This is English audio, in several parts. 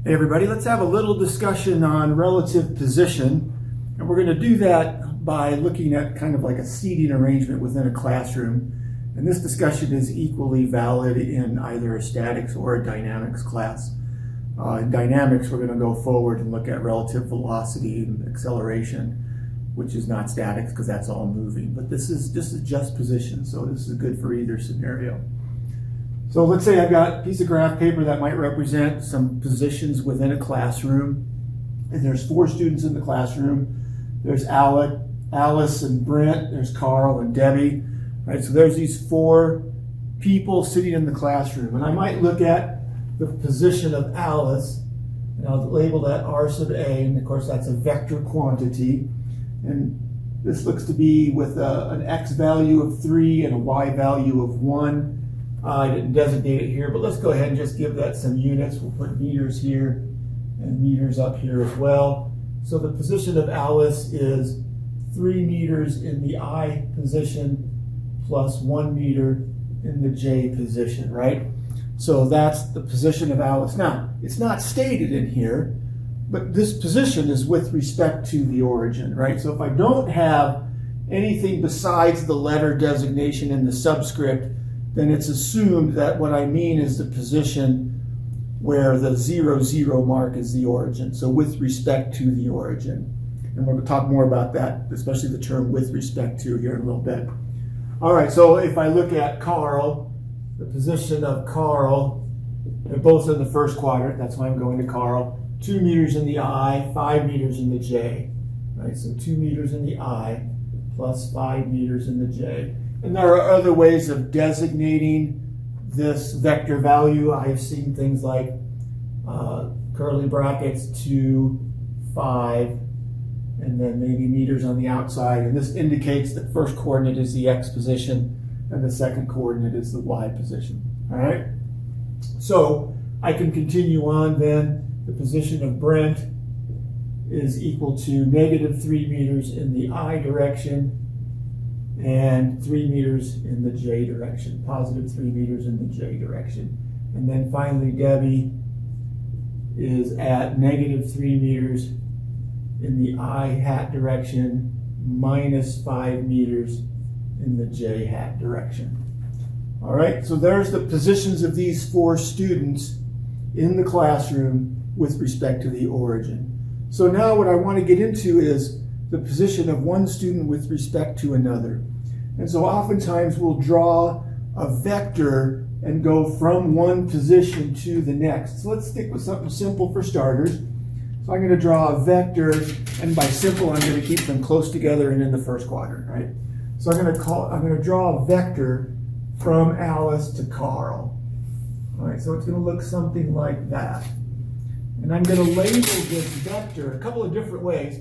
Hey everybody, let's have a little discussion on relative position. And we're going to do that by looking at kind of like a seating arrangement within a classroom. And this discussion is equally valid in either a statics or a dynamics class. In dynamics, we're going to go forward and look at relative velocity and acceleration, which is not statics because that's all moving. But this is just position, so this is good for either scenario. So let's say I've got a piece of graph paper that might represent some positions within a classroom. And there's 4 students in the classroom. There's Alice and Brent, there's Carl and Debbie. Right, so there's these 4 people sitting in the classroom. And I might look at the position of Alice, and I'll label that R sub A, and of course that's a vector quantity. And this looks to be with an X value of 3 and a Y value of 1. I didn't designate it here, but let's go ahead and just give that some units. We'll put meters here and meters up here as well. So the position of Alice is 3 meters in the I position plus 1 meter in the J position, right? So that's the position of Alice. Now, it's not stated in here, but this position is with respect to the origin, right? So if I don't have anything besides the letter designation in the subscript, then it's assumed that what I mean is the position where the 0, 0 mark is the origin. So with respect to the origin. And we're going to talk more about that, especially the term with respect to here in a little bit. All right, so if I look at Carl, the position of Carl, they're both in the first quadrant. That's why I'm going to Carl. 2 meters in the I, 5 meters in the J. Right, so 2 meters in the I plus 5 meters in the J. And there are other ways of designating this vector value. I have seen things like curly brackets 2, 5, and then maybe meters on the outside. And this indicates the first coordinate is the X position and the second coordinate is the Y position. All right? So I can continue on then. The position of Brent is equal to negative 3 meters in the I direction and 3 meters in the J direction, positive 3 meters in the J direction. And then finally, Debbie is at negative 3 meters in the I hat direction, minus 5 meters in the J hat direction. All right, so there's the positions of these 4 students in the classroom with respect to the origin. So now what I want to get into is the position of one student with respect to another. And so oftentimes we'll draw a vector and go from one position to the next. So let's stick with something simple for starters. So I'm going to draw a vector, and by simple I'm going to keep them close together and in the first quadrant, right? So I'm going to draw a vector from Alice to Carl. All right, so it's going to look something like that. And I'm going to label this vector a couple of different ways.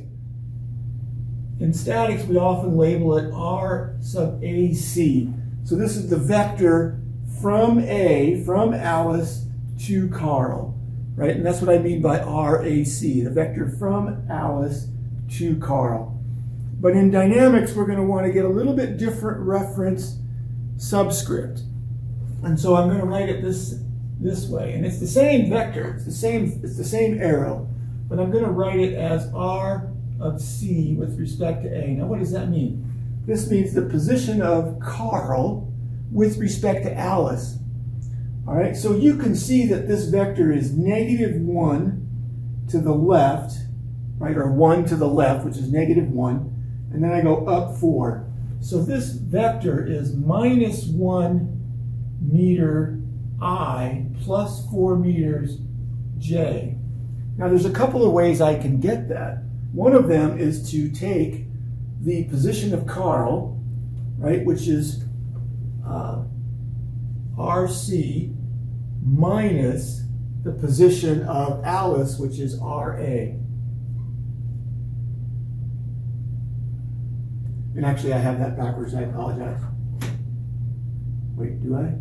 In statics, we often label it R sub AC. So this is the vector from Alice to Carl, right? And that's what I mean by RAC, the vector from Alice to Carl. But in dynamics, we're going to want to get a little bit different reference subscript. And so I'm going to write it this way. And it's the same vector, it's the same arrow, but I'm going to write it as R of C with respect to A. Now what does that mean? This means the position of Carl with respect to Alice. All right, so you can see that this vector is negative 1 to the left, right, or 1 to the left, which is negative 1, and then I go up 4. So this vector is minus 1 meter I plus 4 meters J. Now there's a couple of ways I can get that. One of them is to take the position of Carl, right, which is RC, minus the position of Alice, which is RA. And actually, I have that backwards. I apologize. Wait, do I?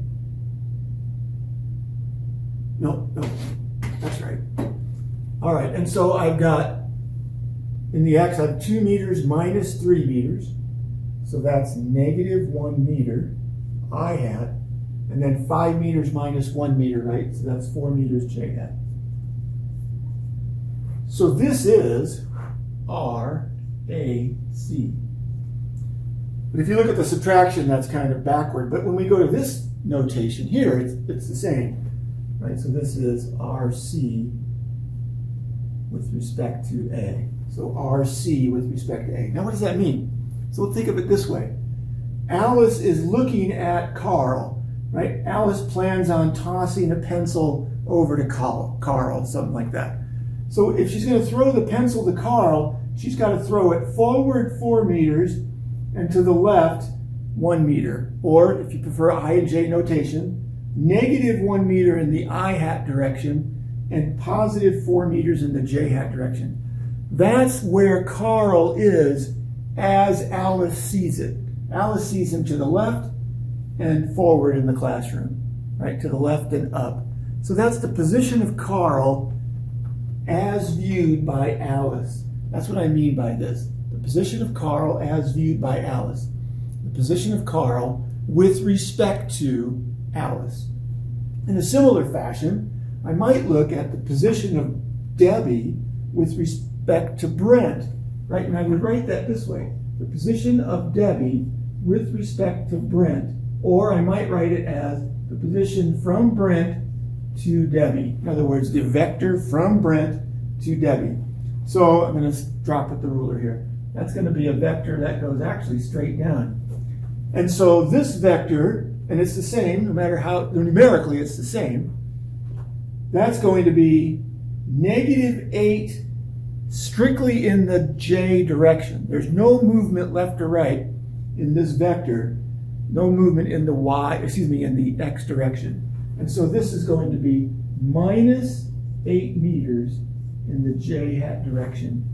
No, that's right. All right, and so I've got, in the X, I have 2 meters minus 3 meters. So that's negative 1 meter, I hat. And then 5 meters minus 1 meter, right? So that's 4 meters J hat. So this is RAC. But if you look at the subtraction, that's kind of backward. But when we go to this notation here, it's the same, right? So this is RC with respect to A. So RC with respect to A. Now what does that mean? So think of it this way. Alice is looking at Carl, right? Alice plans on tossing a pencil over to Carl, something like that. So if she's going to throw the pencil to Carl, she's got to throw it forward 4 meters and to the left 1 meter. Or if you prefer I and J notation, negative 1 meter in the I hat direction and positive 4 meters in the J hat direction. That's where Carl is as Alice sees it. Alice sees him to the left and forward in the classroom, right? To the left and up. So that's the position of Carl as viewed by Alice. That's what I mean by this. The position of Carl as viewed by Alice. The position of Carl with respect to Alice. In a similar fashion, I might look at the position of Debbie with respect to Brent, right? And I would write that this way. The position of Debbie with respect to Brent. Or I might write it as the position from Brent to Debbie. In other words, the vector from Brent to Debbie. So I'm going to drop at the ruler here. That's going to be a vector that goes actually straight down. And so this vector, and it's the same, no matter how, numerically it's the same, that's going to be -8 strictly in the J direction. There's no movement left or right in this vector, no movement in the X direction. And so this is going to be -8 meters in the J hat direction.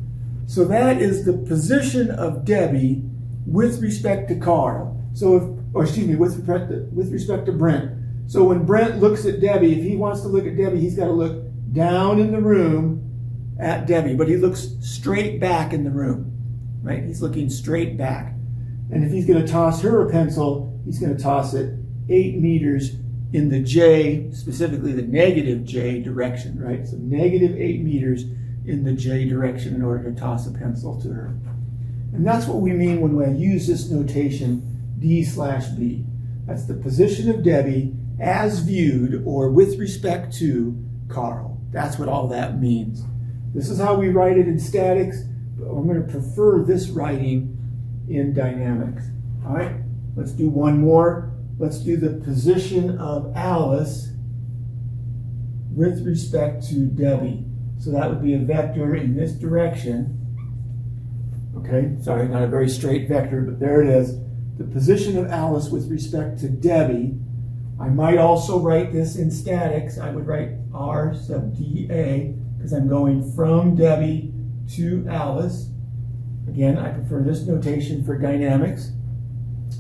So that is the position of Debbie with respect to Carl. With respect to Brent. So when Brent looks at Debbie, if he wants to look at Debbie, he's got to look down in the room at Debbie, but he looks straight back in the room, right? He's looking straight back. And if he's going to toss her a pencil, he's going to toss it 8 meters in the J, specifically the negative J direction, right? So -8 meters in the J direction in order to toss a pencil to her. And that's what we mean when we use this notation D/B. That's the position of Debbie as viewed or with respect to Carl. That's what all that means. This is how we write it in statics, but I'm going to prefer this writing in dynamics. All right, let's do one more. Let's do the position of Alice with respect to Debbie. So that would be a vector in this direction. Okay, sorry, not a very straight vector, but there it is. The position of Alice with respect to Debbie. I might also write this in statics. I would write R sub dA because I'm going from Debbie to Alice. Again, I prefer this notation for dynamics.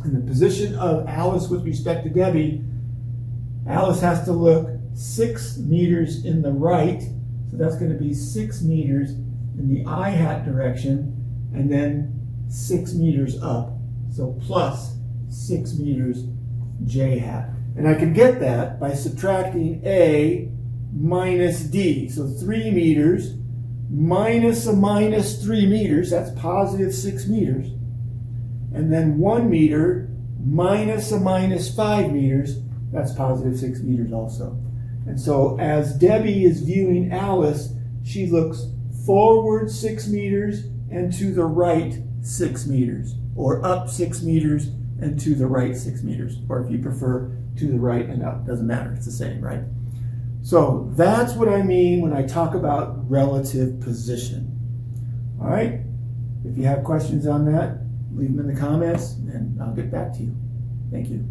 And the position of Alice with respect to Debbie, Alice has to look 6 meters in the right. So that's going to be 6 meters in the I hat direction and then 6 meters up. So plus 6 meters J hat. And I can get that by subtracting A minus D. So 3 meters minus a minus 3 meters, that's positive 6 meters. And then 1 meter minus a minus 5 meters, that's positive 6 meters also. And so as Debbie is viewing Alice, she looks forward 6 meters and to the right 6 meters, or up 6 meters and to the right 6 meters, or if you prefer, to the right and up. Doesn't matter, it's the same, right? So that's what I mean when I talk about relative position. All right? If you have questions on that, leave them in the comments and I'll get back to you. Thank you.